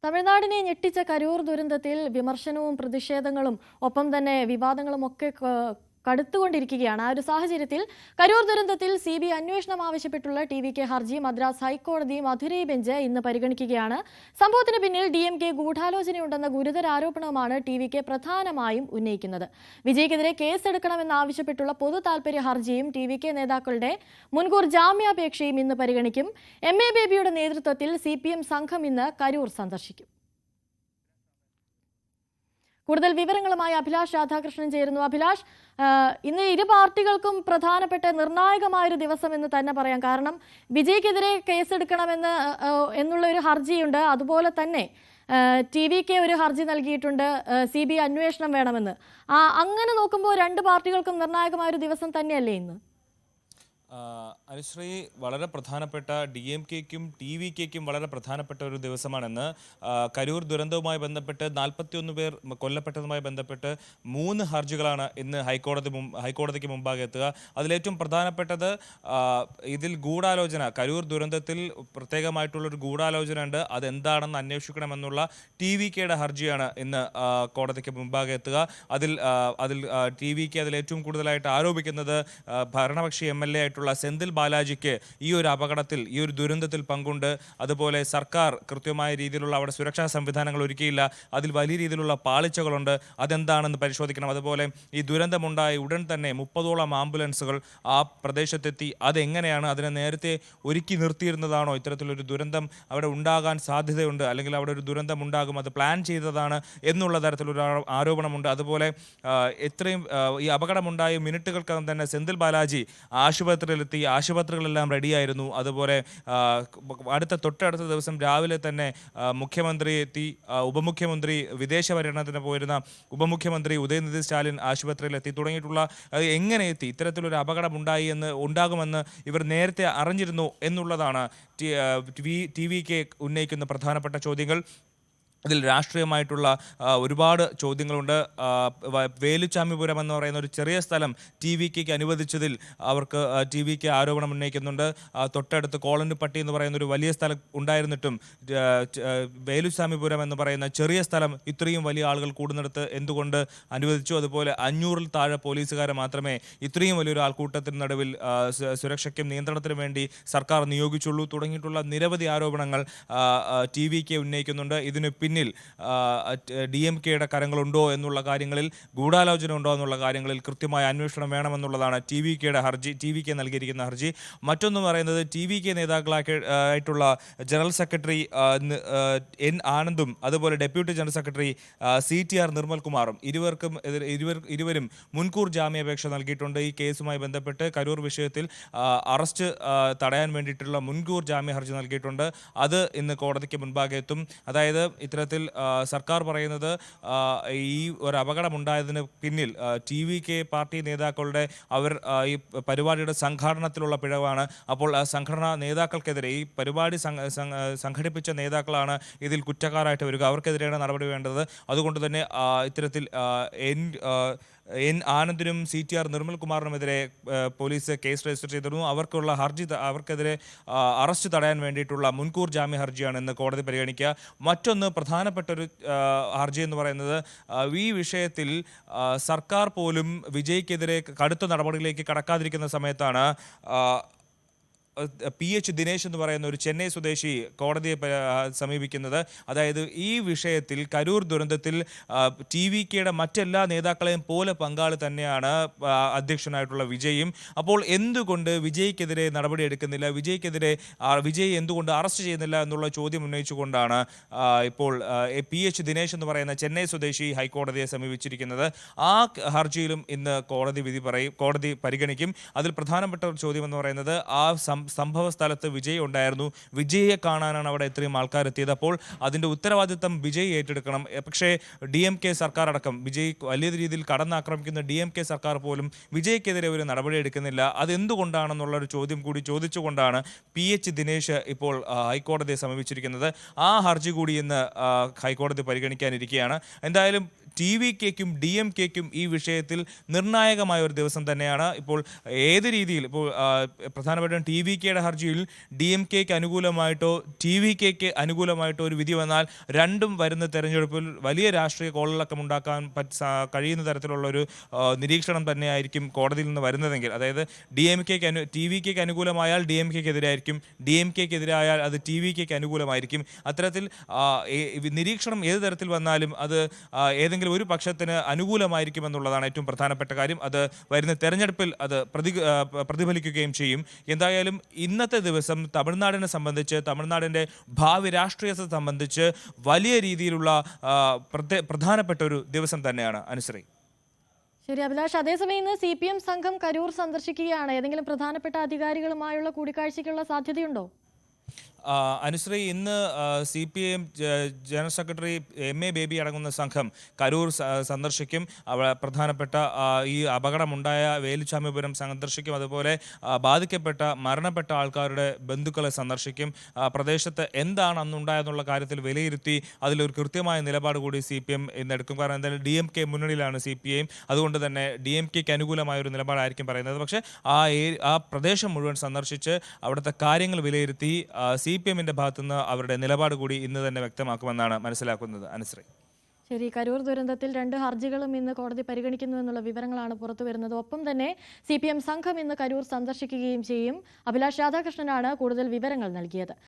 തമിഴ്നാടിനെ ഞെട്ടിച്ച കരൂർ ദുരന്തത്തിൽ വിമർശനവും പ്രതിഷേധങ്ങളും ഒപ്പം തന്നെ വിവാദങ്ങളും ഒക്കെ കടുത്തുകൊണ്ടിരിക്കുകയാണ്. ആ ഒരു സാഹചര്യത്തിൽ കരൂർ ദുരന്തത്തിൽ CBI അന്വേഷണം ആവശ്യപ്പെട്ടുള്ള TVK ഹർജി മദ്രാസ് ഹൈക്കോടതി മധുരൈ ബെഞ്ച് ഇന്ന് പരിഗണിക്കുകയാണ്. സംഭവത്തിന് പിന്നിൽ DMK ഗൂഢാലോചനയുണ്ടെന്ന ഗുരുതര ആരോപണവുമാണ് TVK പ്രധാനമായും ഉന്നയിക്കുന്നത്. വിജയ്ക്കെതിരെ കേസെടുക്കണമെന്നാവശ്യപ്പെട്ടുള്ള പൊതു താൽപര്യ ഹർജിയും TVK നേതാക്കളുടെ മുൻകൂർ ജാമ്യാപേക്ഷയും ഇന്ന് പരിഗണിക്കും. MA ബേബിയുടെ നേതൃത്വത്തിൽ CPM സംഘം ഇന്ന് കരൂർ സന്ദർശിക്കും. കൂടുതൽ വിവരങ്ങളുമായി അഭിലാഷ് രാധാകൃഷ്ണൻ ചേരുന്നു. അഭിലാഷ്, ഇന്ന് ഇരു പാർട്ടികൾക്കും പ്രധാനപ്പെട്ട നിർണായകമായൊരു ദിവസം എന്ന് തന്നെ പറയാം. കാരണം വിജയ്ക്കെതിരെ കേസെടുക്കണമെന്ന് എന്നുള്ള ഒരു ഹർജിയുണ്ട്. അതുപോലെ തന്നെ TVK ഒരു ഹർജി നൽകിയിട്ടുണ്ട്, CBI അന്വേഷണം വേണമെന്ന്. അങ്ങനെ നോക്കുമ്പോൾ രണ്ട് പാർട്ടികൾക്കും നിർണായകമായൊരു ദിവസം തന്നെയല്ലേ ഇന്ന്? അനുശ്രീ, വളരെ പ്രധാനപ്പെട്ട DMKക്കും TVKക്കും വളരെ പ്രധാനപ്പെട്ട ഒരു ദിവസമാണെന്ന്. കരൂർ ദുരന്തവുമായി ബന്ധപ്പെട്ട് 41 പേർ കൊല്ലപ്പെട്ടതുമായി ബന്ധപ്പെട്ട് 3 ഹർജികളാണ് ഇന്ന് ഹൈക്കോടതിക്ക് മുമ്പാകെ എത്തുക. അതിലേറ്റവും പ്രധാനപ്പെട്ടത് ഇതിൽ ഗൂഢാലോചന, കരൂർ ദുരന്തത്തിൽ പ്രത്യേകമായിട്ടുള്ളൊരു ഗൂഢാലോചന ഉണ്ട്, അതെന്താണെന്ന് അന്വേഷിക്കണമെന്നുള്ള TVKയുടെ ഹർജിയാണ് ഇന്ന് കോടതിക്ക് മുമ്പാകെ എത്തുക. അതിൽ TVK അതിലേറ്റവും കൂടുതലായിട്ട് ആരോപിക്കുന്നത് ഭരണപക്ഷി MLA ആയിട്ടുള്ള സെന്തിൽ ബാലാജിക്ക് ഈ ഒരു അപകടത്തിൽ, ഈ ഒരു ദുരന്തത്തിൽ പങ്കുണ്ട്. അതുപോലെ സർക്കാർ കൃത്യമായ രീതിയിലുള്ള അവിടെ സുരക്ഷാ സംവിധാനങ്ങൾ ഒരുക്കിയില്ല, അതിൽ വലിയ രീതിയിലുള്ള പാളിച്ചകളുണ്ട്, അതെന്താണെന്ന് പരിശോധിക്കണം. അതുപോലെ ഈ ദുരന്തമുണ്ടായ ഉടൻ തന്നെ 30ഓളം ആംബുലൻസുകൾ ആ പ്രദേശത്തെത്തി, അതെങ്ങനെയാണ്, അതിനെ നേരത്തെ ഒരുക്കി നിർത്തിയിരുന്നതാണോ, ഇത്തരത്തിലൊരു ദുരന്തം അവിടെ ഉണ്ടാകാൻ സാധ്യതയുണ്ട്, അല്ലെങ്കിൽ അവിടെ ഒരു ദുരന്തം ഉണ്ടാകും, അത് പ്ലാൻ ചെയ്തതാണ് എന്നുള്ള തരത്തിലൊരു ആരോപണമുണ്ട്. അതുപോലെ എത്രയും ഈ അപകടമുണ്ടായ മിനിറ്റുകൾക്കകം തന്നെ സെന്തിൽ ബാലാജി ആശുപത്രിയിലെത്തി, ആശുപത്രികളെല്ലാം റെഡിയായിരുന്നു. അതുപോലെ തൊട്ടടുത്ത ദിവസം രാവിലെ തന്നെ മുഖ്യമന്ത്രി എത്തി, ഉപമുഖ്യമന്ത്രി, വിദേശ പര്യടനത്തിന് പോയിരുന്ന ഉപമുഖ്യമന്ത്രി ഉദയനിധി സ്റ്റാലിൻ ആശുപത്രിയിലെത്തി തുടങ്ങിയിട്ടുള്ള എങ്ങനെ എത്തി, ഇത്തരത്തിലൊരു അപകടം ഉണ്ടാകുമെന്ന് ഇവർ നേരത്തെ അറിഞ്ഞിരുന്നു എന്നുള്ളതാണ് TVK ഉന്നയിക്കുന്ന പ്രധാനപ്പെട്ട ചോദ്യങ്ങൾ. ഇതിൽ രാഷ്ട്രീയമായിട്ടുള്ള ഒരുപാട് ചോദ്യങ്ങളുണ്ട്. വേലുച്ചാമിപുരം എന്ന് പറയുന്ന ഒരു ചെറിയ സ്ഥലം TVKക്ക് അനുവദിച്ചതിൽ അവർക്ക് TVK ആരോപണം ഉന്നയിക്കുന്നുണ്ട്. തൊട്ടടുത്ത് കോളനിപ്പട്ടി എന്ന് പറയുന്ന ഒരു വലിയ സ്ഥലം ഉണ്ടായിരുന്നിട്ടും വേലുച്ചാമിപുരം എന്ന് പറയുന്ന ചെറിയ സ്ഥലം ഇത്രയും വലിയ ആളുകൾ കൂടുന്നിടത്ത് എന്തുകൊണ്ട് അനുവദിച്ചു? അതുപോലെ 500-ൽ താഴെ പോലീസുകാരെ മാത്രമേ ഇത്രയും വലിയൊരു ആൾക്കൂട്ടത്തിന് നടുവിൽ സുരക്ഷയ്ക്കും നിയന്ത്രണത്തിനും വേണ്ടി സർക്കാർ നിയോഗിച്ചുള്ളൂ തുടങ്ങിയിട്ടുള്ള നിരവധി ആരോപണങ്ങൾ TVK ഉന്നയിക്കുന്നുണ്ട്. ഇതിന് പിന്നിൽ DMKയുടെ കരങ്ങളുണ്ടോ എന്നുള്ള കാര്യങ്ങളിൽ, ഗൂഢാലോചന ഉണ്ടോ എന്നുള്ള കാര്യങ്ങളിൽ കൃത്യമായ അന്വേഷണം വേണമെന്നുള്ളതാണ് TVK നൽകിയിരിക്കുന്ന ഹർജി. മറ്റൊന്ന് പറയുന്നത്, TVK നേതാക്കളായിട്ടുള്ള ജനറൽ സെക്രട്ടറി N ആനന്ദും അതുപോലെ ഡെപ്യൂട്ടി ജനറൽ സെക്രട്ടറി CTR നിർമ്മൽകുമാറും ഇരുവരും മുൻകൂർ ജാമ്യാപേക്ഷ നൽകിയിട്ടുണ്ട്. ഈ കേസുമായി ബന്ധപ്പെട്ട് കരൂർ വിഷയത്തിൽ അറസ്റ്റ് തടയാൻ വേണ്ടിയിട്ടുള്ള മുൻകൂർ ജാമ്യ ഹർജി നൽകിയിട്ടുണ്ട്. അത് ഇന്ന് കോടതിക്ക് മുൻപാകെ എത്തും. അതായത് ഇത്തരത്തിൽ സർക്കാർ പറയുന്നത് ഈ ഒരു അപകടമുണ്ടായതിന് പിന്നിൽ TVK പാർട്ടി നേതാക്കളുടെ ഈ പരിപാടിയുടെ സംഘാടനത്തിലുള്ള പിഴവാണ്. അപ്പോൾ സംഘടനാ നേതാക്കൾക്കെതിരെ, ഈ പരിപാടി സംഘടിപ്പിച്ച നേതാക്കളാണ് ഇതിൽ കുറ്റക്കാരായിട്ട് വരിക, അവർക്കെതിരെയാണ് നടപടി വേണ്ടത്. അതുകൊണ്ട് തന്നെ ഇത്തരത്തിൽ N ആനന്ദിനും CTR നിർമ്മൽകുമാറിനുമെതിരെ പോലീസ് കേസ് രജിസ്റ്റർ ചെയ്തിരുന്നു. അവർക്കെതിരെ അറസ്റ്റ് തടയാൻ വേണ്ടിയിട്ടുള്ള മുൻകൂർ ജാമ്യ ഹർജിയാണ് ഇന്ന് കോടതി പരിഗണിക്കുക. മറ്റൊന്ന് പ്രധാനപ്പെട്ട ഒരു ഹർജി എന്ന് പറയുന്നത്, ഈ വിഷയത്തിൽ സർക്കാർ പോലും വിജയ്ക്കെതിരെ കടുത്ത നടപടികളിലേക്ക് കടക്കാതിരിക്കുന്ന സമയത്താണ് PH ദിനേശ് എന്ന് പറയുന്ന ഒരു ചെന്നൈ സ്വദേശി കോടതിയെ സമീപിക്കുന്നത്. അതായത് ഈ വിഷയത്തിൽ, കരൂർ ദുരന്തത്തിൽ TVKയുടെ മറ്റെല്ലാ നേതാക്കളെയും പോലെ പങ്കാളി തന്നെയാണ് അധ്യക്ഷനായിട്ടുള്ള വിജയും. അപ്പോൾ എന്തുകൊണ്ട് വിജയ്ക്കെതിരെ നടപടി എടുക്കുന്നില്ല, വിജയ് എന്തുകൊണ്ട് അറസ്റ്റ് ചെയ്യുന്നില്ല എന്നുള്ള ചോദ്യം ഉന്നയിച്ചുകൊണ്ടാണ് ഇപ്പോൾ PH ദിനേശ് എന്ന് പറയുന്ന ചെന്നൈ സ്വദേശി ഹൈക്കോടതിയെ സമീപിച്ചിരിക്കുന്നത്. ആ ഹർജിയിലും ഇന്ന് കോടതി പരിഗണിക്കും. അതിൽ പ്രധാനപ്പെട്ട ഒരു ചോദ്യം എന്ന് പറയുന്നത്, സംഭവ സ്ഥലത്ത് വിജയ് ഉണ്ടായിരുന്നു, വിജയെ കാണാനാണ് അവിടെ ഇത്രയും ആൾക്കാരെത്തിയത്. അപ്പോൾ അതിൻ്റെ ഉത്തരവാദിത്തം വിജയ് ഏറ്റെടുക്കണം. പക്ഷേ DMK സർക്കാർ അടക്കം, വിജയ് വലിയ രീതിയിൽ കടന്നാക്രമിക്കുന്ന DMK സർക്കാർ പോലും വിജയ്ക്കെതിരെ ഒരു നടപടി എടുക്കുന്നില്ല. അതെന്തുകൊണ്ടാണെന്നുള്ളൊരു ചോദ്യം കൂടി ചോദിച്ചുകൊണ്ടാണ് PH ദിനേശ് ഇപ്പോൾ ഹൈക്കോടതിയെ സമീപിച്ചിരിക്കുന്നത്. ആ ഹർജി കൂടി ഇന്ന് ഹൈക്കോടതി പരിഗണിക്കാനിരിക്കുകയാണ്. എന്തായാലും TVKക്കും DMKക്കും ഈ വിഷയത്തിൽ നിർണായകമായ ഒരു ദിവസം തന്നെയാണ്. ഇപ്പോൾ ഏത് രീതിയിൽ ഇപ്പോൾ പ്രധാനപ്പെട്ട TVKയുടെ ഹർജിയിൽ DMKക്ക് അനുകൂലമായിട്ടോ TVKക്ക് അനുകൂലമായിട്ടോ ഒരു വിധി വന്നാൽ രണ്ടും വരുന്ന തെരഞ്ഞെടുപ്പിൽ വലിയ രാഷ്ട്രീയ കോളിളക്കം ഉണ്ടാക്കാൻ കഴിയുന്ന തരത്തിലുള്ള ഒരു നിരീക്ഷണം തന്നെയായിരിക്കും കോടതിയിൽ നിന്ന് വരുന്നതെങ്കിൽ, അതായത് TVKക്ക് അനുകൂലമായാൽ DMKക്ക് എതിരായിരിക്കും, DMKക്ക് എതിരായാൽ അത് TVKക്ക് അനുകൂലമായിരിക്കും. അത്തരത്തിൽ നിരീക്ഷണം ഏത് തരത്തിൽ വന്നാലും അത് ഏതെങ്കിലും ഒരു പക്ഷത്തിന് അനുകൂലമായിരിക്കും എന്നുള്ളതാണ് ഏറ്റവും പ്രധാനപ്പെട്ട കാര്യം. അത് വരുന്ന തെരഞ്ഞെടുപ്പിൽ അത് പ്രതിഫലിക്കുകയും ചെയ്യും. എന്തായാലും ഇന്നത്തെ ദിവസം തമിഴ്നാടിനെ സംബന്ധിച്ച്, തമിഴ്നാടിൻ്റെ ഭാവി രാഷ്ട്രീയത്തെ സംബന്ധിച്ച് വലിയ രീതിയിലുള്ള പ്രധാനപ്പെട്ട ഒരു ദിവസം തന്നെയാണ് അനുശ്രീ. ശരി അഭിലാഷ്, അതേസമയം ഇന്ന് CPM സംഘം കരൂർ സന്ദർശിക്കുകയാണ്. ഏതെങ്കിലും പ്രധാനപ്പെട്ട അധികാരികളുമായുള്ള കൂടിക്കാഴ്ചയ്ക്കുള്ള സാധ്യതയുണ്ടോ? അനുശ്രീ, ഇന്ന് CPM general secretary MA baby അടങ്ങുന്ന സംഘം കരൂർ സന്ദർശിക്കും. പ്രധാനപ്പെട്ട ഈ അപകടമുണ്ടായ വേലുച്ചാമിപുരം സന്ദർശിക്കും. അതുപോലെ ബാധിക്കപ്പെട്ട മരണപ്പെട്ട ആൾക്കാരുടെ ബന്ധുക്കളെ സന്ദർശിക്കും. പ്രദേശത്ത് എന്താണ് അന്നുണ്ടായെന്നുള്ള കാര്യത്തിൽ വിലയിരുത്തി അതിലൊരു കൃത്യമായ നിലപാട് കൂടി CPM ഇന്നെടുക്കും. കാരണം എന്തായാലും DMK മുന്നണിയിലാണ് CPM. അതുകൊണ്ട് തന്നെ DMKക്ക് അനുകൂലമായ ഒരു നിലപാടായിരിക്കും പറയുന്നത്. പക്ഷേ ആ പ്രദേശം മുഴുവൻ സന്ദർശിച്ച് അവിടുത്തെ കാര്യങ്ങൾ വിലയിരുത്തി CPMന്റെ ഭാഗത്തുനിന്ന് അവരുടെ നിലപാട് കൂടി ഇന്ന് തന്നെ വ്യക്തമാക്കുമെന്നാണ് മനസ്സിലാക്കുന്നത്. അനുശ്രീ. ശരി, കരൂർ ദുരന്തത്തിൽ 2 ഹർജികളും ഇന്ന് കോടതി പരിഗണിക്കുന്നു എന്നുള്ള വിവരങ്ങളാണ് പുറത്തു വരുന്നത്. ഒപ്പം തന്നെ CPM സംഘം ഇന്ന് കരൂർ സന്ദർശിക്കുകയും ചെയ്യും. അഭിലാഷ് രാധാകൃഷ്ണനാണ് കൂടുതൽ വിവരങ്ങൾ നൽകിയത്.